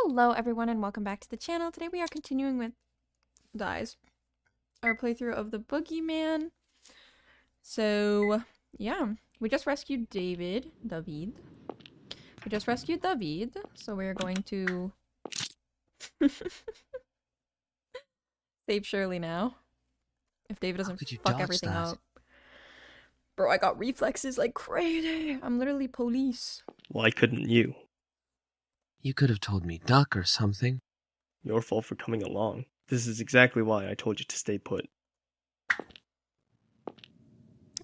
Hello everyone and welcome back to the channel. Today we are continuing with our playthrough of the Boogie Man. So yeah, we just rescued David. We just rescued David, so we're going to save Shirley now. If David How doesn't could you fuck dodge everything that? up. Bro, I got reflexes like crazy. I'm literally police. Why couldn't you? You could have told me duck or something. Your fault for coming along. This is exactly why I told you to stay put.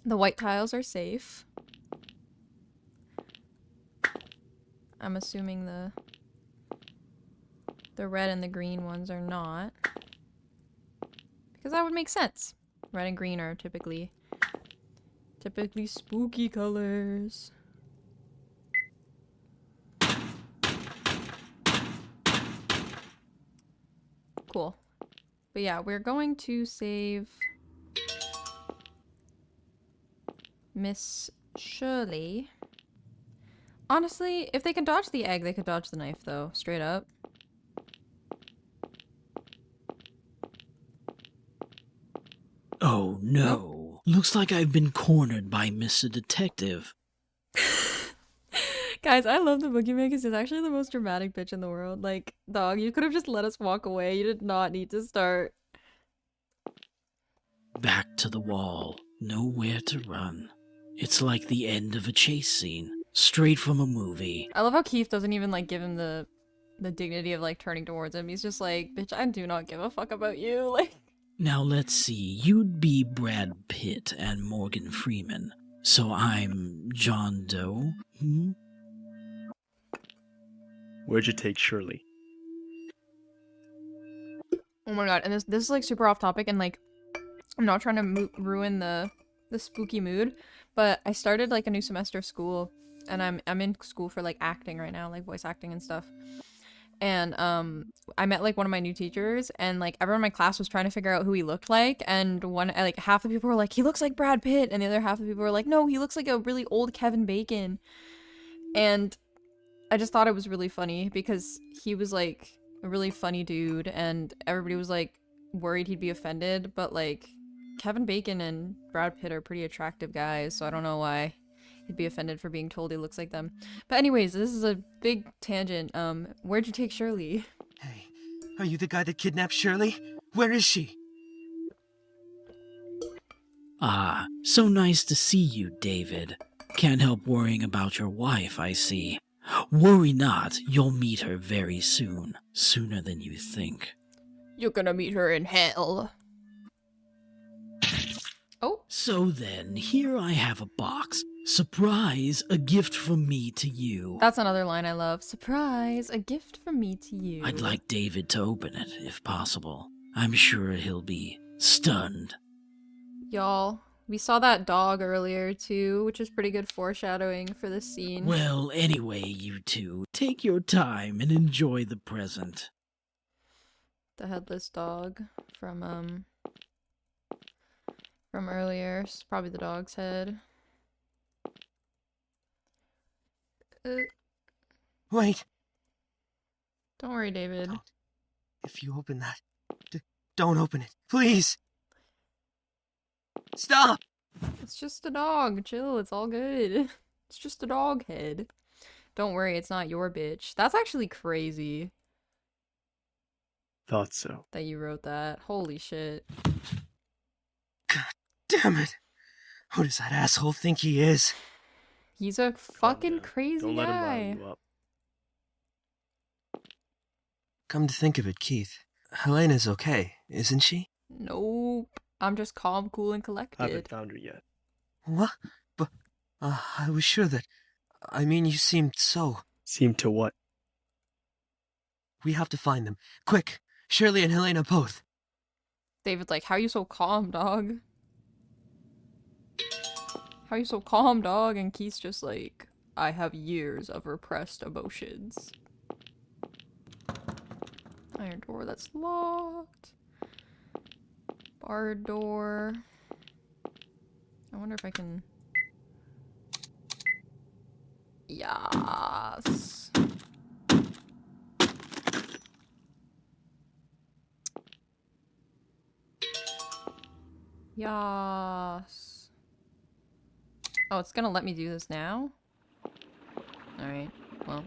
The white tiles are safe. I'm assuming the red and the green ones are not. Because that would make sense. Red and green are typically spooky colors. Cool. But yeah, we're going to save Miss Shirley. Honestly, if they can dodge the egg, they could dodge the knife though, straight up. Oh no. Looks like I've been cornered by Mr. Detective. Guys, I love the Boogie Man because he's actually the most dramatic bitch in the world. Like, dog, you could have just let us walk away. You did not need to start. Back to the wall. Nowhere to run. It's like the end of a chase scene. Straight from a movie. I love how Keith doesn't even like give him the dignity of like turning towards him. He's just like, bitch, I do not give a fuck about you. Like, Now let's see. You'd be Brad Pitt and Morgan Freeman. So I'm John Doe? Where'd you take Shirley? oh my god, and this is like super off topic, and like I'm not trying to ruin the spooky mood, but I started like a new semester of school, and I'm in school for like acting right now, like voice acting and stuff. And I met like one of my new teachers, and like everyone in my class was trying to figure out who he looked like, and like half the people were like, he looks like Brad Pitt, and the other half of the people were like, no, he looks like a really old Kevin Bacon. And I just thought it was really funny because he was like a really funny dude, and everybody was like worried he'd be offended, but like Kevin Bacon and Brad Pitt are pretty attractive guys, so I don't know why he'd be offended for being told he looks like them. But anyways, this is a big tangent. Where'd you take Shirley? Hey, are you the guy that kidnapped Shirley? Where is she? Ah, so nice to see you, David. Can't help worrying about your wife, I see. Worry not, you'll meet her very soon. Sooner than you think. You're gonna meet her in hell. Oh. So then, here I have a box. Surprise, a gift from me to you. That's another line I love. Surprise, a gift from me to you. I'd like David to open it, if possible. I'm sure he'll be stunned. Y'all, we saw that dog earlier too, which is pretty good foreshadowing for this scene. Well, anyway, you two, take your time and enjoy the present. The headless dog from earlier. It's probably the dog's head. Wait. Don't worry, David. Don't. If you open that, don't open it. Please. Stop. It's just a dog. Chill. It's all good. It's just a dog head. Don't worry, it's not your bitch. That's actually crazy Thought so. that you wrote that. Holy shit. God damn it. Who does that asshole think he is? He's a fucking Calm down. crazy Don't let him guy. rile you up. Come to think of it, Keith, Helena's okay, isn't she? Nope. I'm just calm, cool, and Haven't collected. found her yet. What? But, I was sure that... I mean, you seemed so... Seem to what? We have to find them. Quick! Shirley and Helena both. David's like, how you so calm, dog? How you so calm, dog? And Keith's just like, I have years of repressed emotions. Iron door that's locked. Barred door. I wonder if I can... Yes. Yas. Oh, it's gonna let me do this now? Alright, well.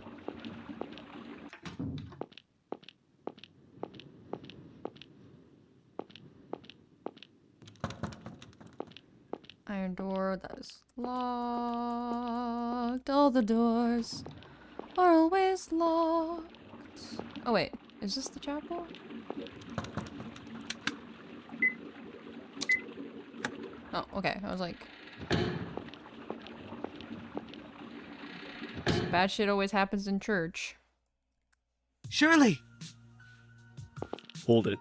Iron door, that is locked. All the doors are always locked. Oh wait, is this the chapel? Oh, okay, I was like... Bad shit always happens in church. Shirley! Hold it.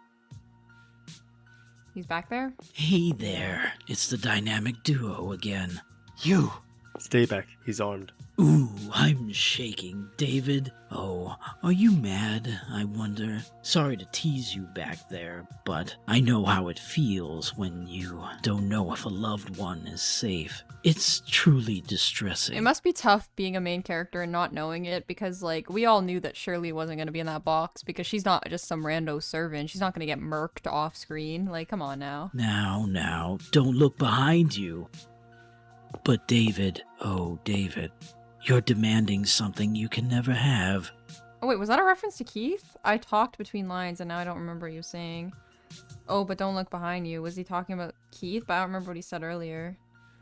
He's back there? Hey there, it's the dynamic duo again. You! Stay back. He's armed. Ooh, I'm shaking. David? Oh, are you mad, I wonder? Sorry to tease you back there, but I know how it feels when you don't know if a loved one is safe. It's truly distressing. It must be tough being a main character and not knowing it, because, like, we all knew that Shirley wasn't gonna be in that box, because she's not just some rando servant. She's not gonna get murked off screen. Like, come on now. Now, don't look behind you. But David, oh David, you're demanding something you can never have. Oh wait, was that a reference to Keith? I talked between lines and now I don't remember what he was saying. Oh, but don't look behind you. Was he talking about Keith? But I don't remember what he said earlier.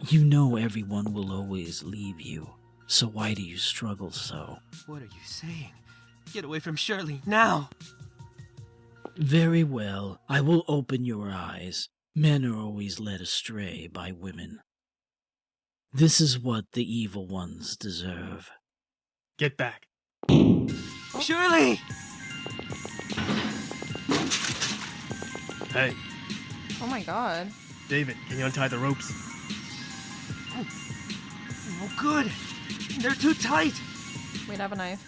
You know everyone will always leave you, so why do you struggle so? What are you saying? Get away from Shirley, now! Very well, I will open your eyes. Men are always led astray by women. This is what the evil ones deserve. Get back. Shirley! Hey, Oh my god. David, can you untie the ropes? Oh, good! They're too tight! Wait, I have a knife.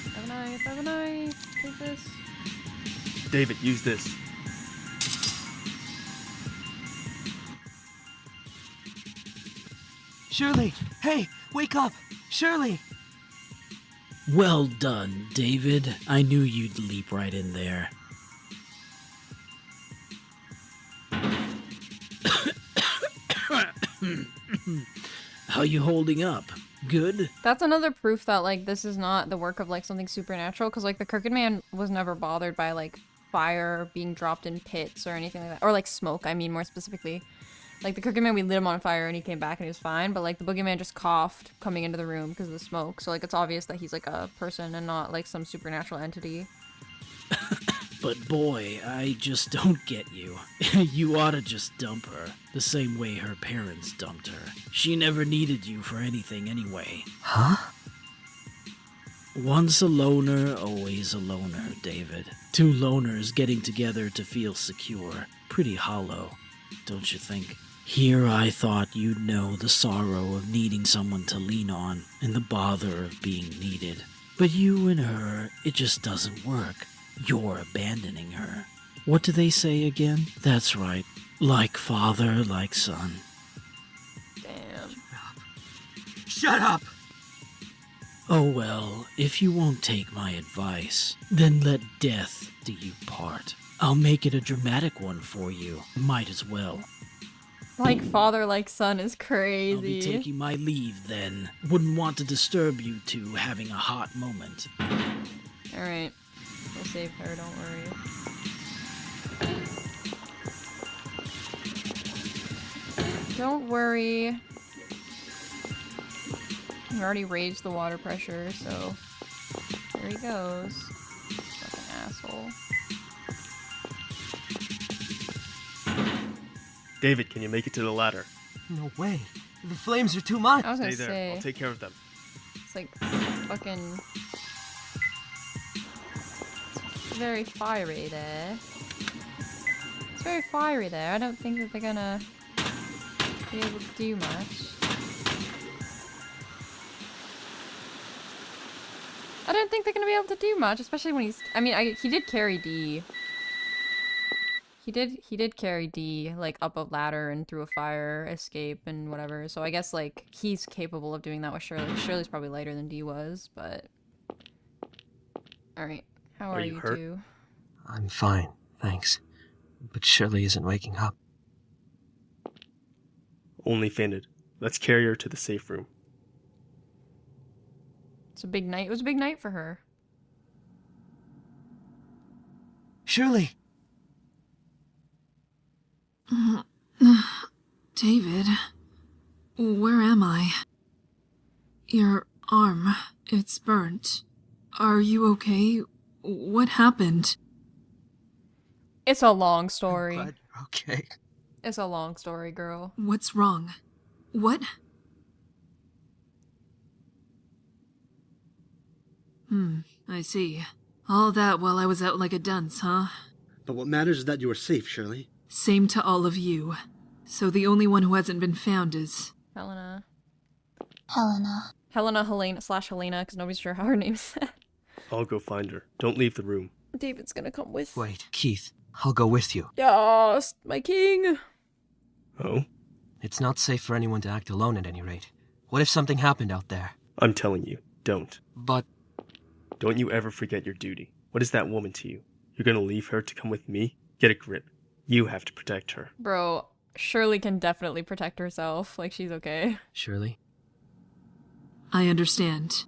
I have a knife, I have a knife. Take this. David, use this. Shirley! Hey, wake up! Shirley! Well done, David. I knew you'd leap right in there. How you holding up? Good? That's another proof that, like, this is not the work of, like, something supernatural, because, like, the Crooked Man was never bothered by, like, fire being dropped in pits or anything like that. Or, like, smoke, I mean, more specifically. Like, the Crooked Man, we lit him on fire and he came back and he was fine, but, like, the Boogeyman just coughed coming into the room because of the smoke. So, like, it's obvious that he's, like, a person and not, like, some supernatural entity. But boy, I just don't get you. You oughta just dump her, the same way her parents dumped her. She never needed you for anything anyway. Huh? Once a loner, always a loner, David. Two loners getting together to feel secure. Pretty hollow, don't you think? Here I thought you'd know the sorrow of needing someone to lean on and the bother of being needed. But you and her, it just doesn't work. You're abandoning her. What do they say again? That's right. Like father, like son. Damn. Shut up! Oh well, if you won't take my advice, then let death do you part. I'll make it a dramatic one for you. Might as well. Like father, like son is crazy. I'll be taking my leave then. Wouldn't want to disturb you two having a hot moment. Alright. We'll save her, don't worry. Don't worry. We already raised the water pressure, so there he goes. Fucking asshole. David, can you make it to the ladder? No way. The flames are too much. I was Stay gonna there. say, I'll take care of them. it's like fucking... It's very fiery there. It's very fiery there. I don't think that they're gonna be able to do much. I don't think they're gonna be able to do much, especially when he's... I mean, he did carry D. He did carry D, like, up a ladder and through a fire escape and whatever. So I guess, like, he's capable of doing that with Shirley. Shirley's probably lighter than D was, but... Alright. How are you you hurt? two? I'm fine, thanks. But Shirley isn't waking up. only fainted. Let's carry her to the safe room. It's a big night. It was a big night for her. Shirley! David, where am I? Your arm, it's burnt. Are you okay? What happened? It's a long story. Glad you're okay. It's a long story, girl. What's wrong? What? I see. All that while I was out like a dunce, huh? But what matters is that you are safe, Shirley. Same to all of you. So the only one who hasn't been found is... Helena. Helena. Helena / Helena, because nobody's sure how her name's said. I'll go find her. Don't leave the room. David's gonna come with. Wait, Keith, I'll go with you. Yes, my king. Oh? It's not safe for anyone to act alone at any rate. What if something happened out there? I'm telling you, don't. But Don't you ever forget your duty. What is that woman to you? You're gonna leave her to come with me? Get a grip. You have to protect her. Bro, Shirley can definitely protect herself. Like, she's okay. Shirley? I understand.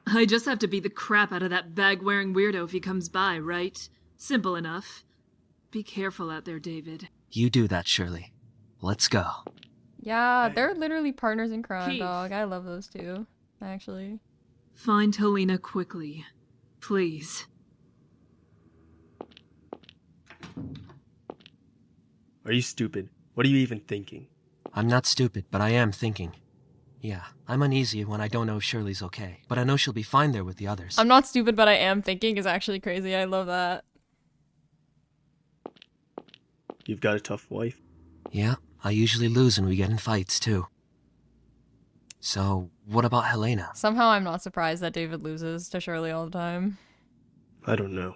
I just have to beat the crap out of that bag-wearing weirdo if he comes by, right? Simple enough. Be careful out there, David. You do that, Shirley. Let's go. Yeah, they're literally partners in crime, Keith. dog. I love those two, actually. Find Helena quickly. Please. Are you stupid? What are you even thinking? I'm not stupid, but I am thinking. Yeah, I'm uneasy when I don't know if Shirley's okay, but I know she'll be fine there with the others. I'm not stupid, but I am thinking is actually crazy. I love that. You've got a tough wife. Yeah, I usually lose when we get in fights, too. So, what about Helena? Somehow I'm not surprised that David loses to Shirley all the time. I don't know.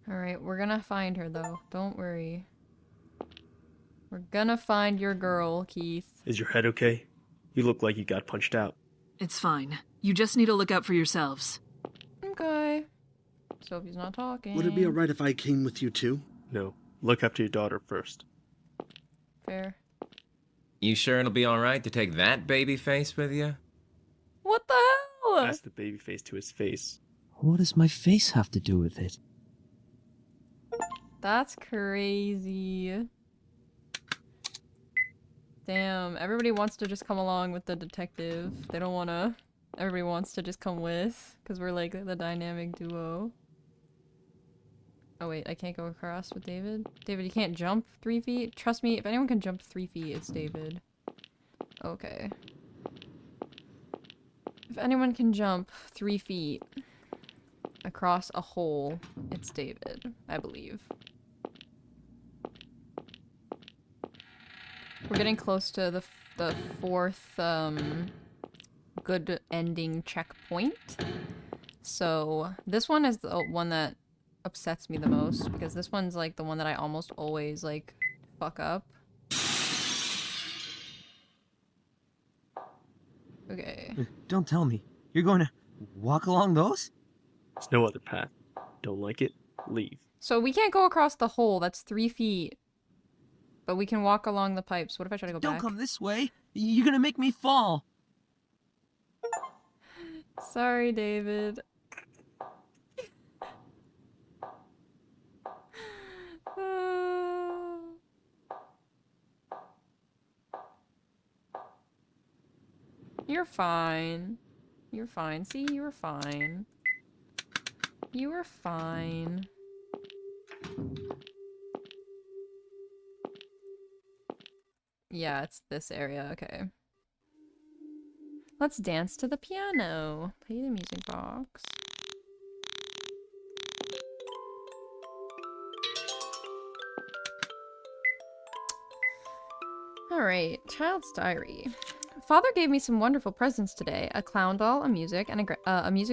Alright, we're gonna find her, though. Don't worry. We're gonna find your girl, Keith. Is your head okay? You look like you got punched out. It's fine. You just need to look out for yourselves. Okay. Sophie's not talking. Would it be alright if I came with you too? No. Look after your daughter first. Fair. You sure it'll be alright to take that baby face with you? What the hell? Ask the baby face to his face. What does my face have to do with it? That's crazy. Damn, everybody wants to just come along with the detective. They don't wanna... Everybody wants to just come with, because we're like the dynamic duo. Oh wait, I can't go across with David? David, you can't jump 3 feet? Trust me, if anyone can jump 3 feet, it's David. Okay. If anyone can jump 3 feet across a hole, it's David, I believe. We're getting close to the fourth, good ending checkpoint. So, this one is the one that upsets me the most, because this one's, like, the one that I almost always, like, fuck up. Okay. Don't tell me. You're going to walk along those? There's no other path. Don't like it? Leave. So, we can't go across the hole. That's 3 feet. But we can walk along the pipes. What if I try to go Don't back? come this way. You're gonna make me fall. Sorry, David. You're fine. You're fine. See, you were fine. You were fine. Yeah, it's this area. Okay. Let's dance to the piano. Play the music box. Alright, Child's Diary. Father gave me some wonderful presents today. A clown doll, a music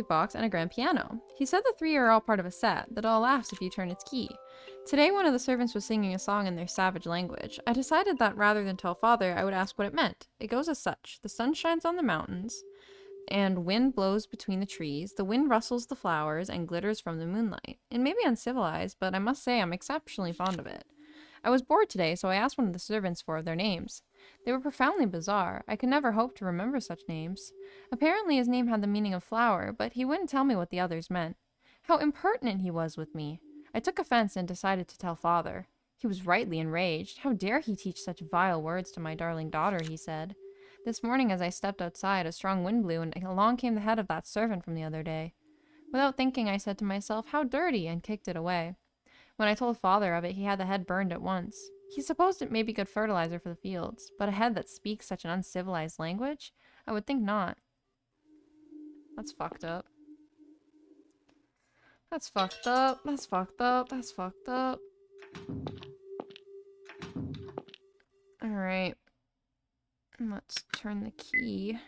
box, and a grand piano. He said the 3 are all part of a set. The doll laughs if you turn its key. Today, one of the servants was singing a song in their savage language. I decided that rather than tell Father, I would ask what it meant. It goes as such. The sun shines on the mountains. and wind blows between the trees. The wind rustles the flowers and glitters from the moonlight. It may be uncivilized, but I must say I'm exceptionally fond of it. I was bored today, so I asked one of the servants for their names. They were profoundly bizarre. I could never hope to remember such names. Apparently his name had the meaning of flower, but he wouldn't tell me what the others meant. How impertinent he was with me. I took offense and decided to tell father. He was rightly enraged. How dare he teach such vile words to my darling daughter, he said. This morning as I stepped outside, a strong wind blew, and along came the head of that servant from the other day. Without thinking, I said to myself, how dirty, and kicked it away. When I told father of it, he had the head burned at once. He supposed it may be good fertilizer for the fields, but a head that speaks such an uncivilized language? I would think not. That's fucked up. That's fucked up. That's fucked up. That's fucked up. Alright. Let's turn the key.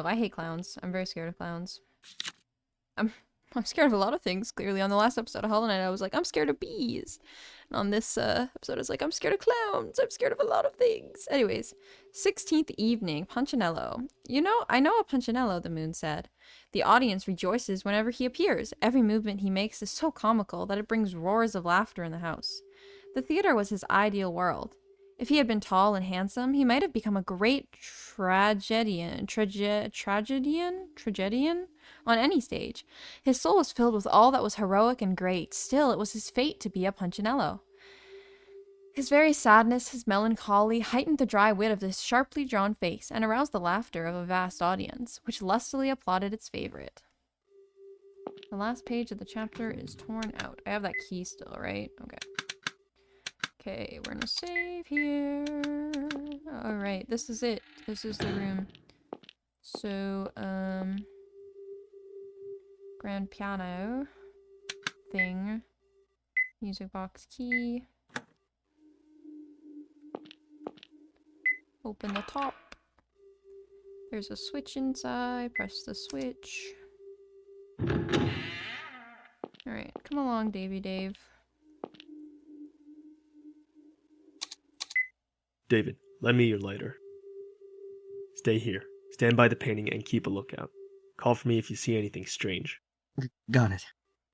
I hate clowns. I'm very scared of clowns. I'm scared of a lot of things, clearly. On the last episode of Hollow Knight, I was like, I'm scared of bees. And on this episode, I was like, I'm scared of clowns. I'm scared of a lot of things. Anyways, 16th evening, Punchinello. I know a Punchinello, the moon said. The audience rejoices whenever he appears. Every movement he makes is so comical that it brings roars of laughter in the house. The theater was his ideal world. If he had been tall and handsome, he might have become a great tragedian on any stage. His soul was filled with all that was heroic and great. Still, it was his fate to be a Punchinello. His very sadness, his melancholy, heightened the dry wit of this sharply drawn face and aroused the laughter of a vast audience, which lustily applauded its favorite. The last page of the chapter is torn out. I have that key still, right? Okay. Okay, we're gonna save here. Alright, this is it. This is the room. So, grand piano thing. Music box key. Open the top. There's a switch inside. Press the switch. Alright, come along, Davy Dave. David, lend me your lighter. Stay here. Stand by the painting and keep a lookout. Call for me if you see anything strange. Got it.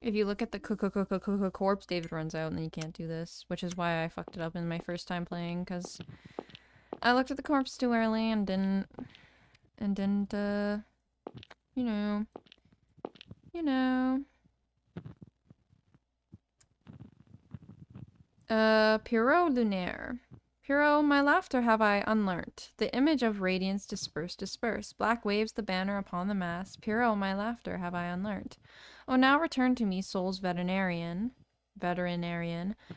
If you look at the corpse, David runs out and then you can't do this, which is why I fucked it up in my first time playing, because I looked at the corpse too early and didn't, you know. Pierrot Lunaire. Pierrot, my laughter have I unlearnt. The image of radiance disperse. Black waves the banner upon the mast. Pierrot, my laughter have I unlearnt. Oh, now return to me, soul's veterinarian.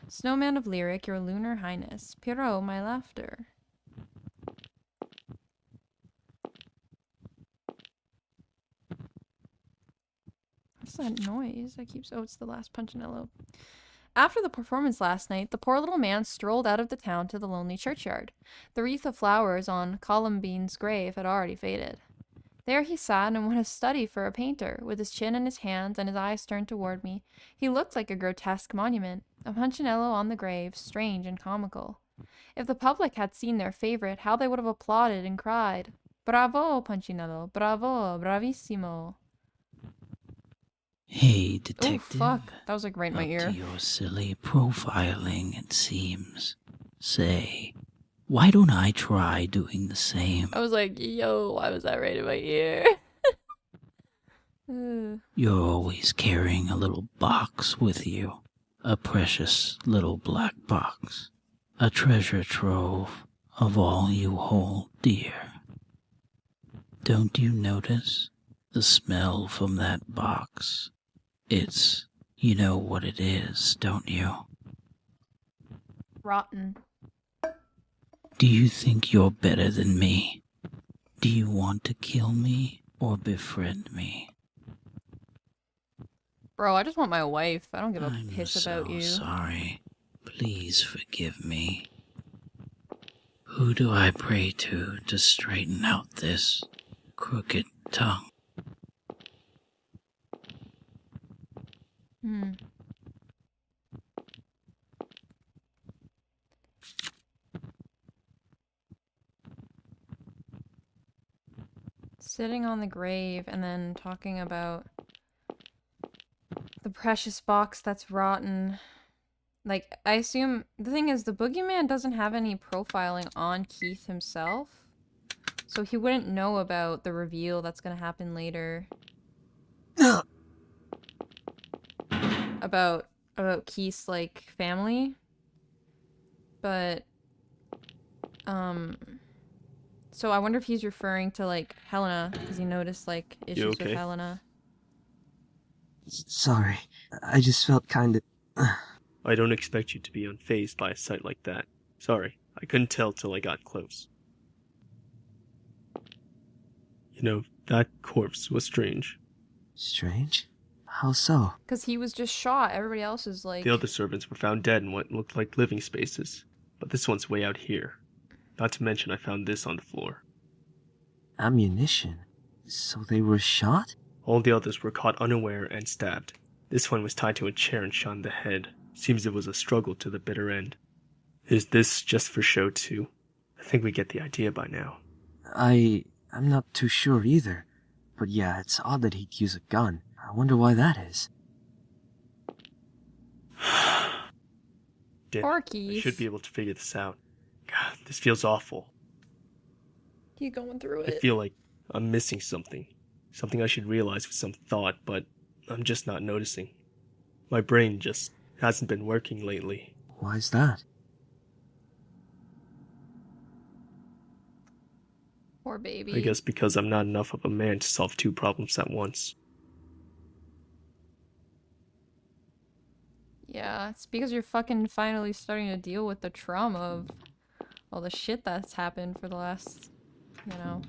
Snowman of lyric, your lunar highness. Pierrot, my laughter. What's that noise? Oh, it's the last Punchinello. After the performance last night, the poor little man strolled out of the town to the lonely churchyard. The wreath of flowers on Columbine's grave had already faded. There he sat in what a study for a painter, with his chin in his hands and his eyes turned toward me. He looked like a grotesque monument, a Punchinello on the grave, strange and comical. If the public had seen their favorite, how they would have applauded and cried, "Bravo, Punchinello! Bravo! Bravissimo!" Hey, detective. Oh, fuck. That was like right in my ear. Up to your silly profiling, it seems. Say, why don't I try doing the same? I was like, yo, why was that right in my ear? You're always carrying a little box with you. A precious little black box. A treasure trove of all you hold dear. Don't you notice the smell from that box? You know what it is, don't you? Rotten. Do you think you're better than me? Do you want to kill me or befriend me? Bro, I just want my wife. I don't give a piss so about you. Sorry. Please forgive me. Who do I pray to straighten out this crooked tongue? Hmm. Sitting on the grave and then talking about the precious box that's rotten. Like, I assume the thing is the boogeyman doesn't have any profiling on Keith himself, so he wouldn't know about the reveal that's gonna happen later about Keith's like family. But so I wonder if he's referring to like Helena, because he noticed like issues with okay? Helena. Sorry. I just felt kinda... I don't expect you to be unfazed by a sight like that. Sorry, I couldn't tell till I got close. You know, that corpse was strange. Strange? How so? Because he was just shot. Everybody else is like... The other servants were found dead in what looked like living spaces, but this one's way out here. Not to mention I found this on the floor. Ammunition? So they were shot? All the others were caught unaware and stabbed. This one was tied to a chair and shot in the head. Seems it was a struggle to the bitter end. Is this just for show too? I think we get the idea by now. I'm not too sure either. But yeah, it's odd that he'd use a gun. I wonder why that is. Damn, Poor I Keith. should be able to figure this out. God, this feels awful. He's going through I it. feel like I'm missing something. Something I should realize with some thought, but I'm just not noticing. My brain just hasn't been working lately. Why's that? Poor baby. I guess because I'm not enough of a man to solve two problems at once. Yeah, it's because you're fucking finally starting to deal with the trauma of all the shit that's happened for the last, you know,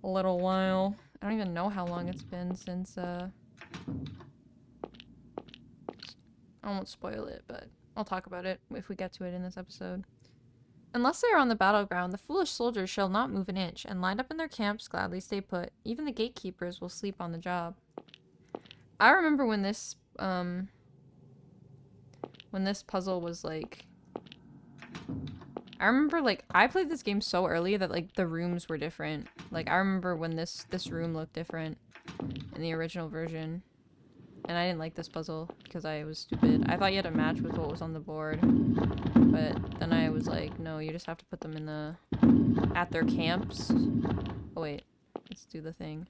a little while. I don't even know how long it's been since, I won't spoil it, but I'll talk about it if we get to it in this episode. Unless they are on the battleground, the foolish soldiers shall not move an inch, and lined up in their camps gladly stay put. Even the gatekeepers will sleep on the job. I remember when this puzzle was like... I remember, like, I played this game so early that, like, the rooms were different. Like, I remember when this room looked different in the original version. And I didn't like this puzzle because I was stupid. I thought you had to match with what was on the board. But then I was like, no, you just have to put them in the... at their camps. Oh, wait. Let's do the thing.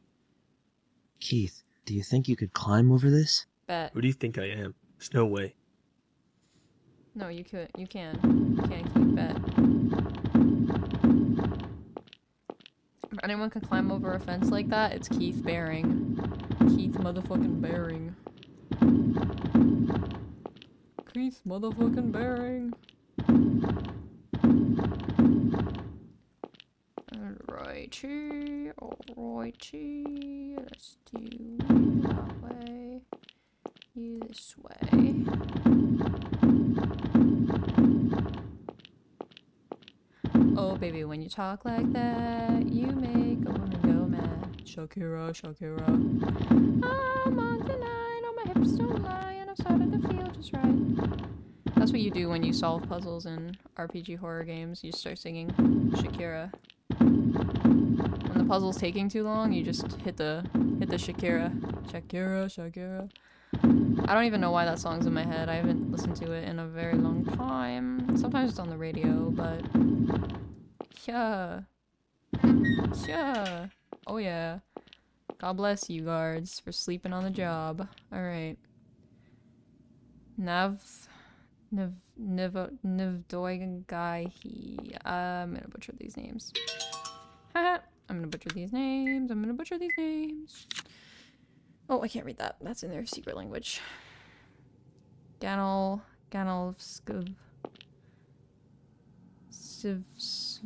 Keith, do you think you could climb over this? Bet. Who do you think I am? There's no way. No, you could. You can. You can, Keith. Bet. If anyone can climb over a fence like that, it's Keith Baring. Keith motherfucking Baring. Keith motherfucking Baring. Alrighty. Alrighty. Let's do it that way. You this way. Oh, baby, when you talk like that, you make a woman go mad. Shakira, Shakira. I'm on tonight, on my hips don't lie, and I've started to feel just right. That's what you do when you solve puzzles in RPG horror games. You start singing Shakira. When the puzzle's taking too long, you just hit the Shakira. Shakira, Shakira. I don't even know why that song's in my head. I haven't listened to it in a very long time. Sometimes it's on the radio, but... yeah. Yeah. Oh yeah. God bless you guards for sleeping on the job. Alright. Nivdoigai. I'm gonna butcher these names. Haha. I'm gonna butcher these names. I'm gonna butcher these names. Oh, I can't read that. That's in their secret language. Ganolskov. Sivsnoy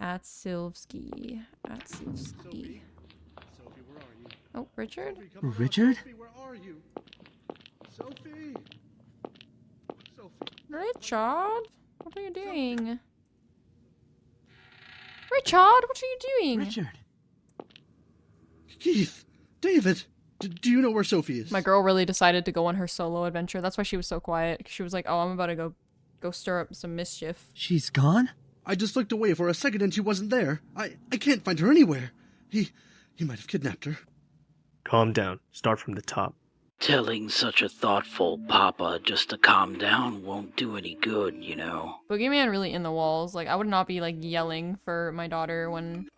Atsilvsky. Sophie, where are you? Oh, Richard? Sophie, come on, Richard? Sophie, where are you? Sophie! Sophie. Richard, what are you doing? Richard, what are you doing? Richard. Keith, David, do you know where Sophie is? My girl really decided to go on her solo adventure. That's why she was so quiet. She was like, "Oh, I'm about to go stir up some mischief." She's gone? I just looked away for a second and she wasn't there. I can't find her anywhere. He might have kidnapped her. Calm down. Start from the top. Telling such a thoughtful papa just to calm down won't do any good, you know. Boogie Man really in the walls. Like, I would not be like yelling for my daughter when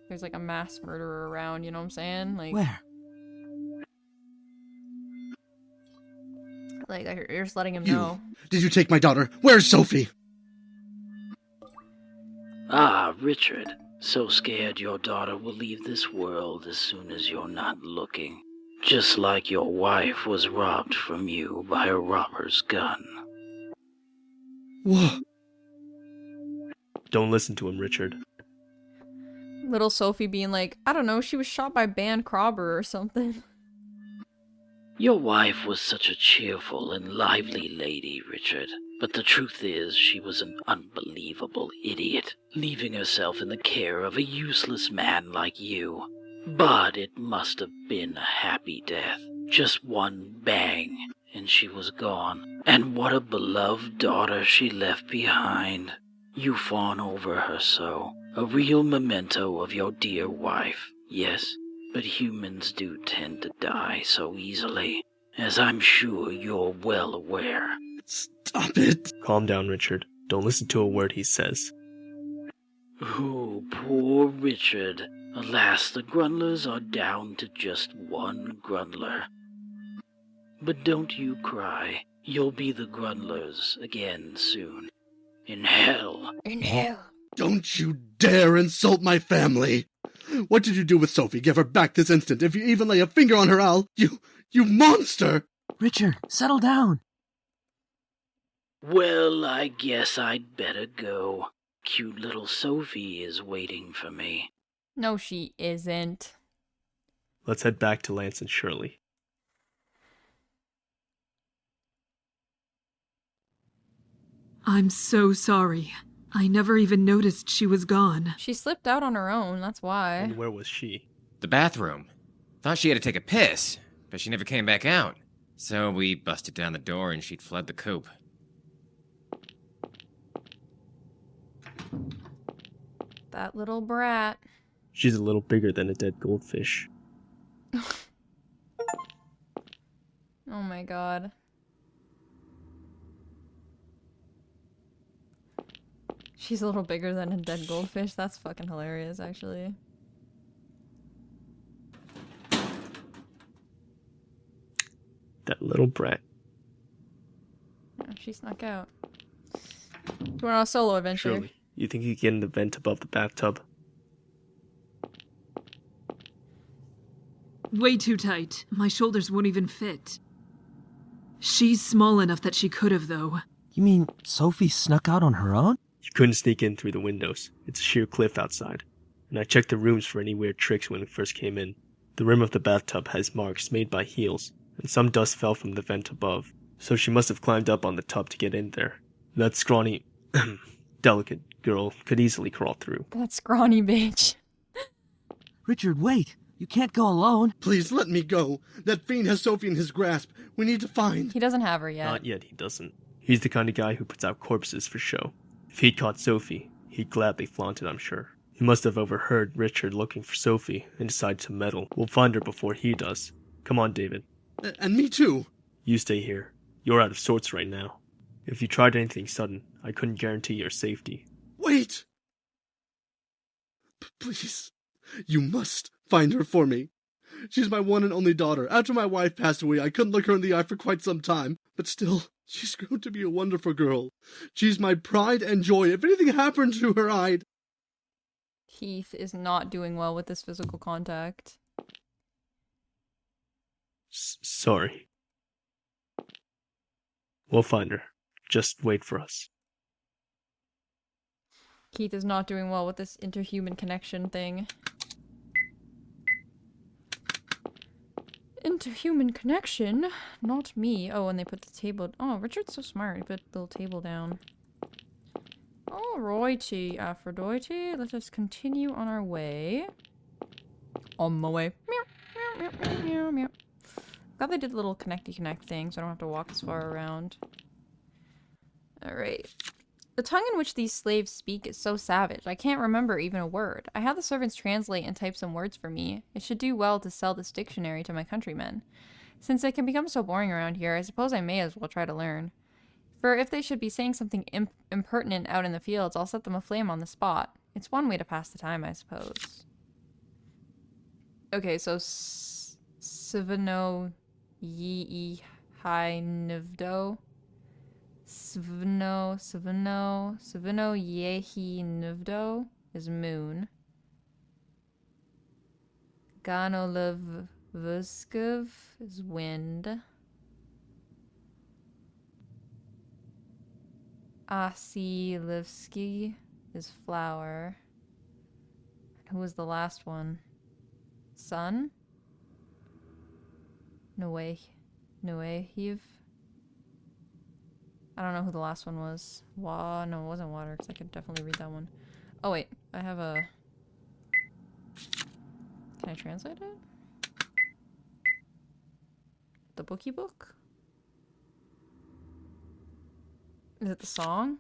there's like a mass murderer around. You know what I'm saying? Like, Where? like you're just letting him You. know. Did you take my daughter? Where's Sophie? Ah, Richard. So scared your daughter will leave this world as soon as you're not looking. Just like your wife was robbed from you by a robber's gun. Whoa. Don't listen to him, Richard. Little Sophie being like, I don't know, she was shot by band Crobber or something. Your wife was such a cheerful and lively lady, Richard. But the truth is, she was an unbelievable idiot, leaving herself in the care of a useless man like you. But it must have been a happy death. Just one bang, and she was gone. And what a beloved daughter she left behind. You fawn over her so. A real memento of your dear wife. Yes, but humans do tend to die so easily, as I'm sure you're well aware. Stop it. Calm down, Richard. Don't listen to a word he says. Oh, poor Richard. Alas, the Grundlers are down to just one Grundler. But don't you cry. You'll be the Grundlers again soon. In hell. In hell. Don't you dare insult my family. What did you do with Sophie? Give her back this instant. If you even lay a finger on her, you monster. Richard, settle down. Well, I guess I'd better go. Cute little Sophie is waiting for me. No, she isn't. Let's head back to Lance and Shirley. I'm so sorry. I never even noticed she was gone. She slipped out on her own, that's why. And where was she? The bathroom. Thought she had to take a piss, but she never came back out. So we busted down the door and she'd fled the coop. That little brat. She's a little bigger than a dead goldfish. Oh my god. She's a little bigger than a dead goldfish. That's fucking hilarious, actually. That little brat. Oh, she snuck out. We're on a solo adventure. Shirley, you think you can get in the vent above the bathtub? Way too tight. My shoulders won't even fit. She's small enough that she could have, though. You mean Sophie snuck out on her own? You couldn't sneak in through the windows. It's a sheer cliff outside. And I checked the rooms for any weird tricks when we first came in. The rim of the bathtub has marks made by heels, and some dust fell from the vent above. So she must have climbed up on the tub to get in there. That scrawny, delicate girl could easily crawl through. That scrawny bitch. Richard, wait. You can't go alone. Please let me go. That fiend has Sophie in his grasp. We need to find... He doesn't have her yet. Not yet, he doesn't. He's the kind of guy who puts out corpses for show. If he'd caught Sophie, he'd gladly flaunt it, I'm sure. He must have overheard Richard looking for Sophie and decided to meddle. We'll find her before he does. Come on, David. And me too. You stay here. You're out of sorts right now. If you tried anything sudden, I couldn't guarantee your safety. Wait! Please. You must find her for me. She's my one and only daughter. After my wife passed away, I couldn't look her in the eye for quite some time. But still, she's grown to be a wonderful girl. She's my pride and joy. If anything happened to her, I'd... Keith is not doing well with this physical contact. Sorry. We'll find her. Just wait for us. Keith is not doing well with this interhuman connection thing. Interhuman connection. Not me. Oh, and they put the table... Oh, Richard's so smart. He put the little table down. Alrighty, Aphrodite. Let us continue on our way. On my way. Meow, meow, meow, meow, meow. Glad they did the little connecty connect thing, so I don't have to walk as far around. Alright. The tongue in which these slaves speak is so savage, I can't remember even a word. I had the servants translate and type some words for me. It should do well to sell this dictionary to my countrymen. Since it can become so boring around here, I suppose I may as well try to learn. For if they should be saying something impertinent out in the fields, I'll set them aflame on the spot. It's one way to pass the time, I suppose. Okay, so Sivano Yi Hi Nivdo. Svino Yehi Nivdo is moon. Ganolevskov is wind. Asilivsky is flower. Who was the last one? Sun? Noehiv? I don't know who the last one was. No, it wasn't water, because I could definitely read that one. Oh wait, I have a... Can I translate it? The bookie book? Is it the song?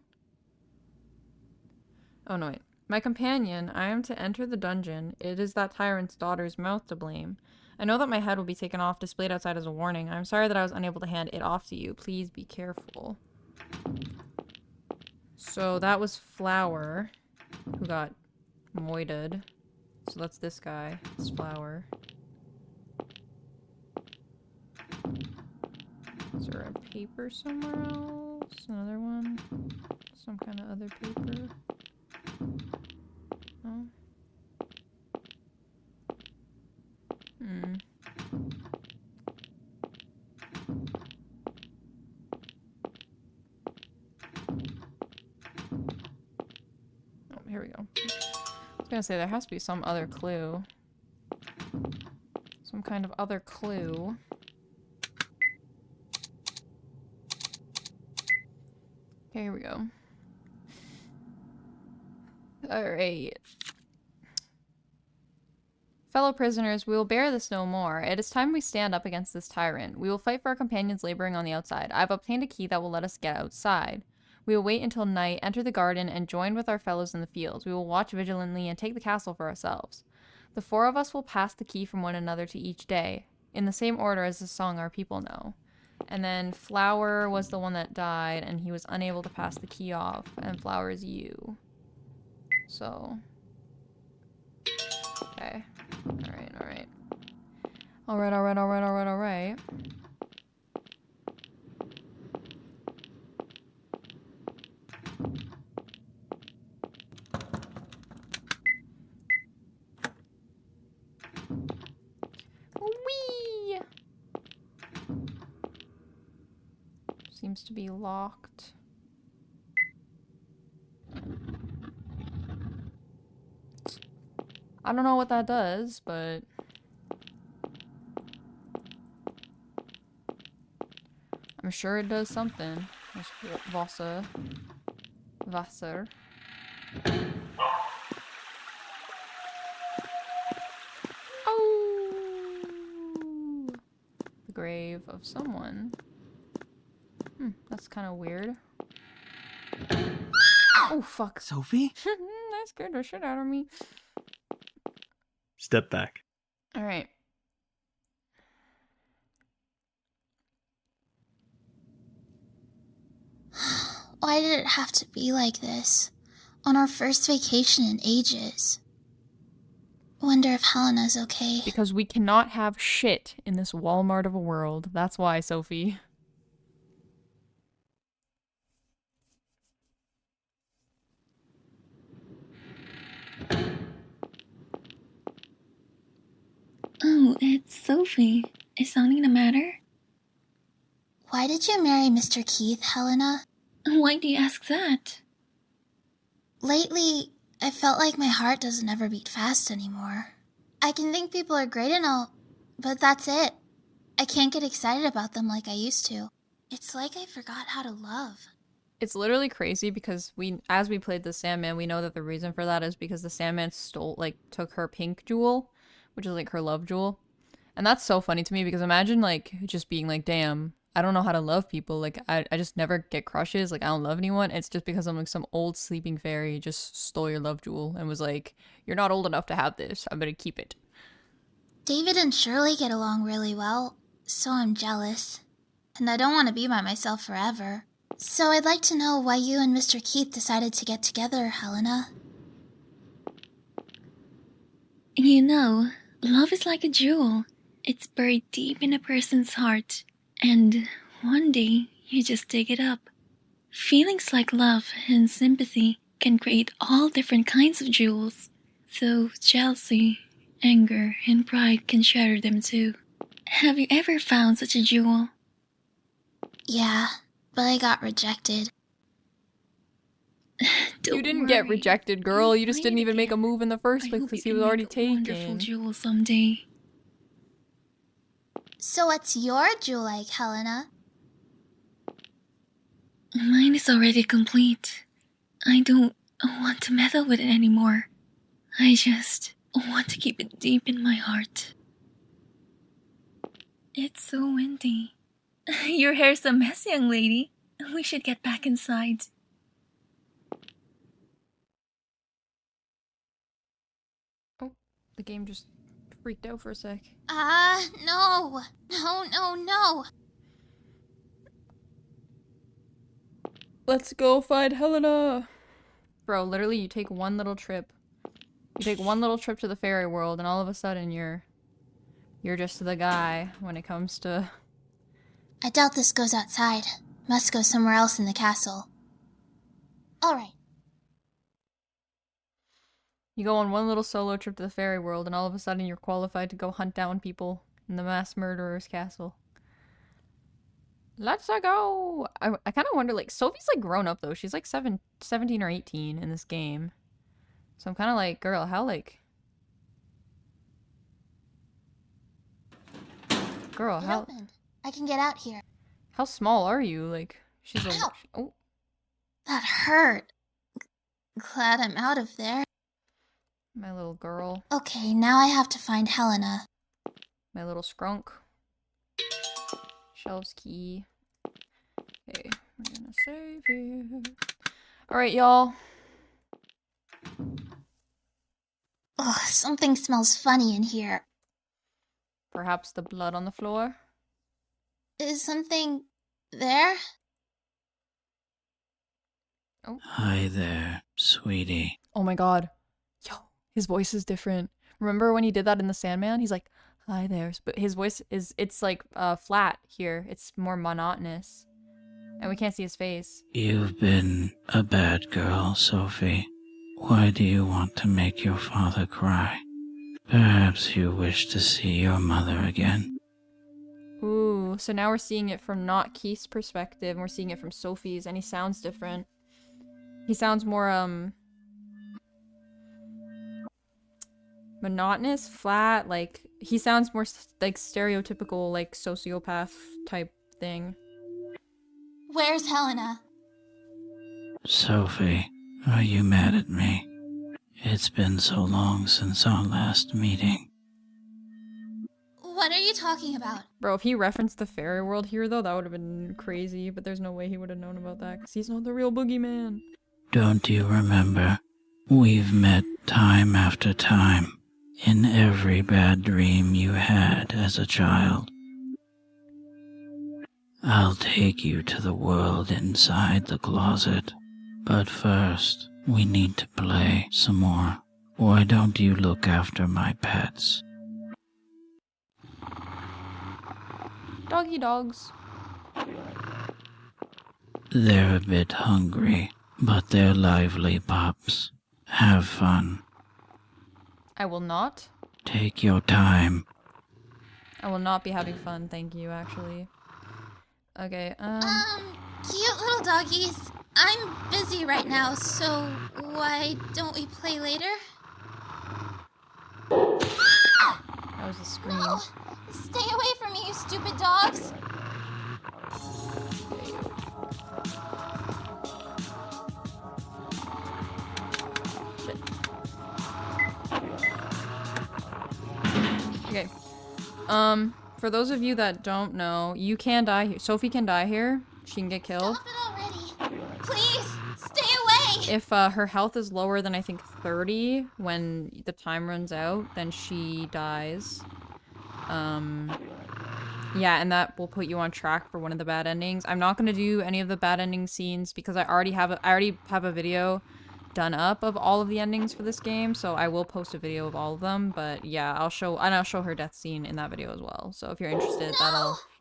Oh no, wait. My companion, I am to enter the dungeon. It is that tyrant's daughter's mouth to blame. I know that my head will be taken off, displayed outside as a warning. I'm sorry that I was unable to hand it off to you. Please be careful. So that was Flower, who got moited. So that's this guy. It's Flower. Is there a paper somewhere else? Another one? Some kind of other paper? No? Oh, here we go. I was gonna say, there has to be some other clue. Some kind of other clue. Okay, here we go. Alright. Fellow prisoners, we will bear this no more. It is time we stand up against this tyrant. We will fight for our companions laboring on the outside. I have obtained a key that will let us get outside. We will wait until night, enter the garden, and join with our fellows in the fields. We will watch vigilantly and take the castle for ourselves. The four of us will pass the key from one another to each day, in the same order as the song our people know. And then Flower was the one that died, and he was unable to pass the key off, and Flower is you. So... Okay. Alright, alright. Alright, alright, alright, alright, alright. Whee! Seems to be locked. I don't know what that does, but... I'm sure it does something. There's Wasser. Oh! The grave of someone. That's kind of weird. Oh, fuck. Sophie? That scared the shit out of me. Step back. Alright. Why did it have to be like this? On our first vacation in ages. Wonder if Helena's okay. Because we cannot have shit in this Walmart of a world. That's why, Sophie. Oh, it's Sophie. Is something the matter? Why did you marry Mr. Keith, Helena? Why do you ask that? Lately, I felt like my heart doesn't ever beat fast anymore. I can think people are great and all, but that's it. I can't get excited about them like I used to. It's like I forgot how to love. It's literally crazy because as we played the Sandman, we know that the reason for that is because the Sandman took her pink jewel, which is like her love jewel. And that's so funny to me because imagine like just being like, damn, I don't know how to love people. Like I just never get crushes. Like I don't love anyone. It's just because I'm like some old sleeping fairy just stole your love jewel and was like, you're not old enough to have this. I'm gonna keep it. David and Shirley get along really well, so I'm jealous. And I don't want to be by myself forever. So I'd like to know why you and Mr. Keith decided to get together, Helena. You know, love is like a jewel. It's buried deep in a person's heart. And one day, you just dig it up. Feelings like love and sympathy can create all different kinds of jewels. Though jealousy, anger, and pride can shatter them too. Have you ever found such a jewel? Yeah, but I got rejected. You didn't get rejected, girl. You just didn't even make a move in the first place because he was already taken. Wonderful jewel someday. So what's your jewel like, Helena? Mine is already complete. I don't want to meddle with it anymore. I just want to keep it deep in my heart. It's so windy. Your hair's a mess, young lady. We should get back inside. Oh, the game just freaked out for a sec. No. No. Let's go find Helena. Bro, literally you take one little trip. You take one little trip to the fairy world and all of a sudden you're just the guy when it comes to... I doubt this goes outside. Must go somewhere else in the castle. Alright. You go on one little solo trip to the fairy world and all of a sudden you're qualified to go hunt down people in the mass murderer's castle. Let's go! I kind of wonder, like, Sophie's like grown up though. She's like 17 or 18 in this game. So I'm kind of like, girl, how like... Girl, how... Opened. I can get out here. How small are you? Like, she's a... Ow! Oh. That hurt. Glad I'm out of there. My little girl. Okay, now I have to find Helena. My little scrunk. Shelves key. Okay, we're gonna save it. Alright, y'all. Ugh, something smells funny in here. Perhaps the blood on the floor? Is something there? Oh. Hi there, sweetie. Oh my god. Yo, his voice is different. Remember when he did that in the Sandman? He's like, hi there. But his voice it's like flat here. It's more monotonous. And we can't see his face. You've been a bad girl, Sophie. Why do you want to make your father cry? Perhaps you wish to see your mother again. Ooh, so now we're seeing it from not Keith's perspective, and we're seeing it from Sophie's, and he sounds different. He sounds more, monotonous, flat, like, he sounds more, like, stereotypical, like, sociopath type thing. Where's Helena? Sophie, are you mad at me? It's been so long since our last meeting. What are you talking about? Bro, if he referenced the fairy world here, though, that would have been crazy, but there's no way he would have known about that, because he's not the real Boogie Man. Don't you remember? We've met time after time, in every bad dream you had as a child. I'll take you to the world inside the closet, but first, we need to play some more. Why don't you look after my pets? Doggy dogs. They're a bit hungry, but they're lively pups. Have fun. I will not. Take your time. I will not be having fun, thank you, actually. Okay, Cute little doggies. I'm busy right now, so why don't we play later? That was a scream. No! Stay away from me! me, you stupid dogs! Okay. For those of you that don't know, you can die here. Sophie can die here. She can get killed. Stop it already! Please, stay away! If her health is lower than I think 30 when the time runs out, then she dies. Yeah, and that will put you on track for one of the bad endings. I'm not gonna do any of the bad ending scenes because I already have a video done up of all of the endings for this game, so I will post a video of all of them. But yeah, I'll show her death scene in that video as well. So if you're interested,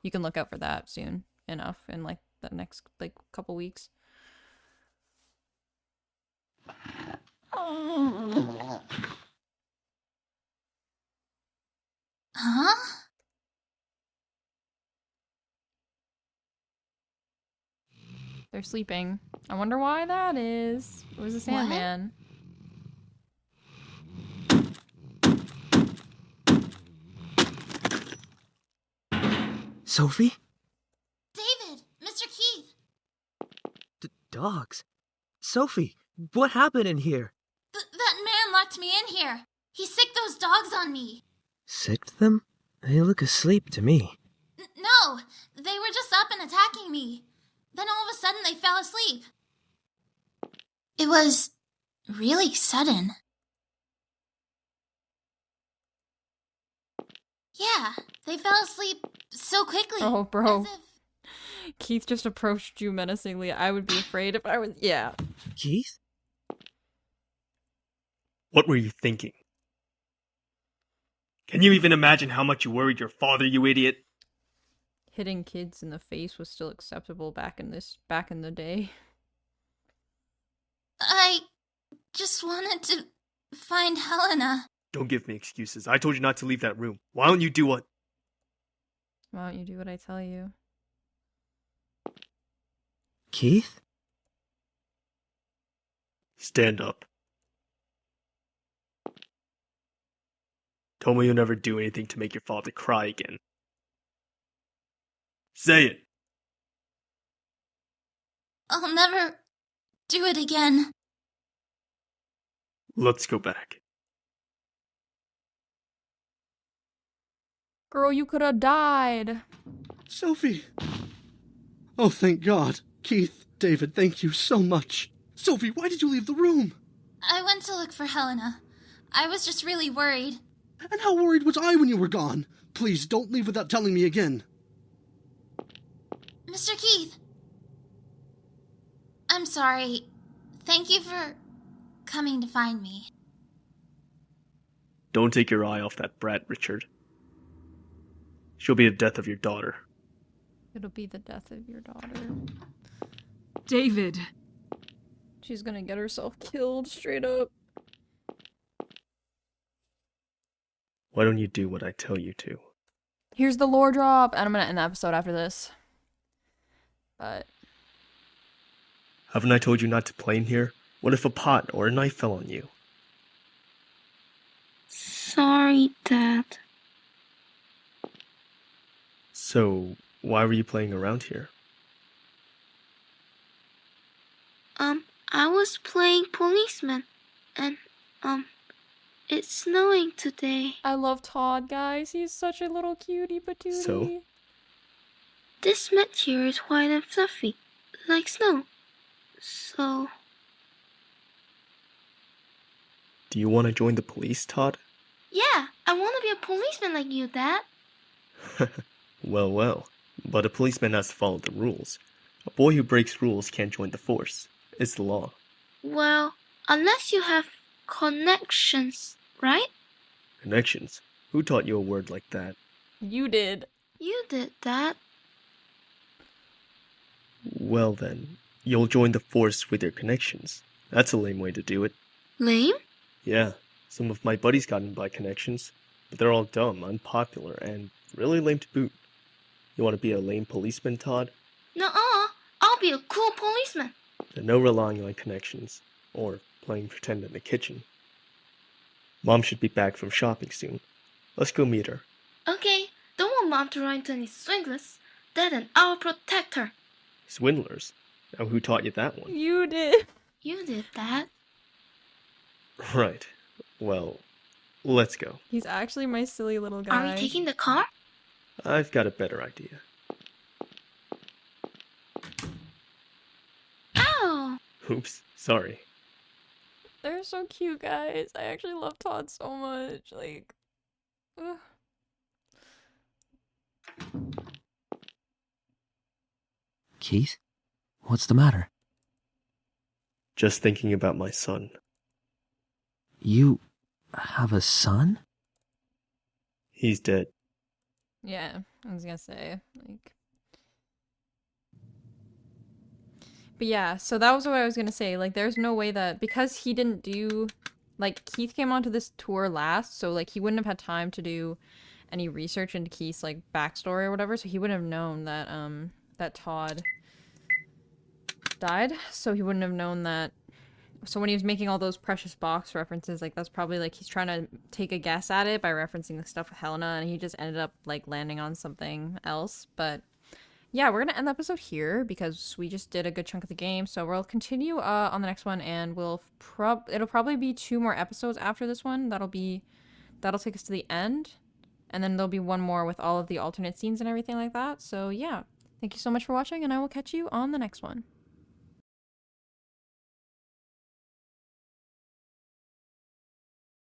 you can look out for that soon enough in like the next like couple weeks. Huh? They're sleeping. I wonder why that is. It was a Sandman. Sophie? David! Mr. Keith! Dogs? Sophie, what happened in here? That man locked me in here. He sicked those dogs on me. Sicked them? They look asleep to me. No! They were just up and attacking me. Then all of a sudden they fell asleep. It was really sudden. Yeah, they fell asleep so quickly. Oh, bro. As if... Keith just approached you menacingly. I would be afraid if I was... Yeah. Keith? What were you thinking? Can you even imagine how much you worried your father, you idiot? Hitting kids in the face was still acceptable back in the day. I just wanted to find Helena. Don't give me excuses. I told you not to leave that room. Why don't you do what? Why don't you do what I tell you? Keith? Stand up. Tell me you'll never do anything to make your father cry again. Say it. I'll never do it again. Let's go back. Girl, you could have died. Sophie! Oh, thank God. Keith, David, thank you so much. Sophie, why did you leave the room? I went to look for Helena. I was just really worried. And how worried was I when you were gone? Please, don't leave without telling me again. Mr. Keith. I'm sorry. Thank you for coming to find me. Don't take your eye off that brat, Richard. She'll be the death of your daughter. It'll be the death of your daughter. David. She's gonna get herself killed straight up. Why don't you do what I tell you to? Here's the lore drop, and I'm gonna end the episode after this. But Haven't I told you not to play in here? What if a pot or a knife fell on you? Sorry, Dad. So, why were you playing around here? I was playing policeman, and, it's snowing today. I love Todd, guys. He's such a little cutie patootie. So? This mat here is white and fluffy, like snow. So... Do you want to join the police, Todd? Yeah, I want to be a policeman like you, Dad. Well. But a policeman has to follow the rules. A boy who breaks rules can't join the force. It's the law. Well, unless you have connections, right? Connections? Who taught you a word like that? You did. You did, Dad. Well then, you'll join the force with your connections. That's a lame way to do it. Lame? Yeah, some of my buddies got in by connections, but they're all dumb, unpopular, and really lame to boot. You want to be a lame policeman, Todd? Nuh-uh. I'll be a cool policeman. Then no relying on connections, or playing pretend in the kitchen. Mom should be back from shopping soon. Let's go meet her. Okay, don't want want Mom to run into any swindlers. Dad and I'll protect her. Swindlers? Now, who taught you that one? You did. You did that. Right. Well, let's go. He's actually my silly little guy. Are we taking the car? I've got a better idea. Ow! Oops, sorry. They're so cute, guys. I actually love Todd so much. Like, ugh. Keith? What's the matter? Just thinking about my son. You have a son? He's dead. Yeah, I was gonna say, like... But yeah, so that was what I was gonna say. Like, there's no way that... Because he didn't do... Like, Keith came onto this tour last, so, like, he wouldn't have had time to do any research into Keith's, like, backstory or whatever, so he wouldn't have known that, that Todd died, so he wouldn't have known that... So when he was making all those Precious Box references, like, that's probably, like, he's trying to take a guess at it by referencing the stuff with Helena, and he just ended up, like, landing on something else. But, yeah, we're gonna end the episode here, because we just did a good chunk of the game, so we'll continue, on the next one, and it'll probably be 2 more episodes after this one. That'll take us to the end, and then there'll be one more with all of the alternate scenes and everything like that. So, yeah, thank you so much for watching, and I will catch you on the next one.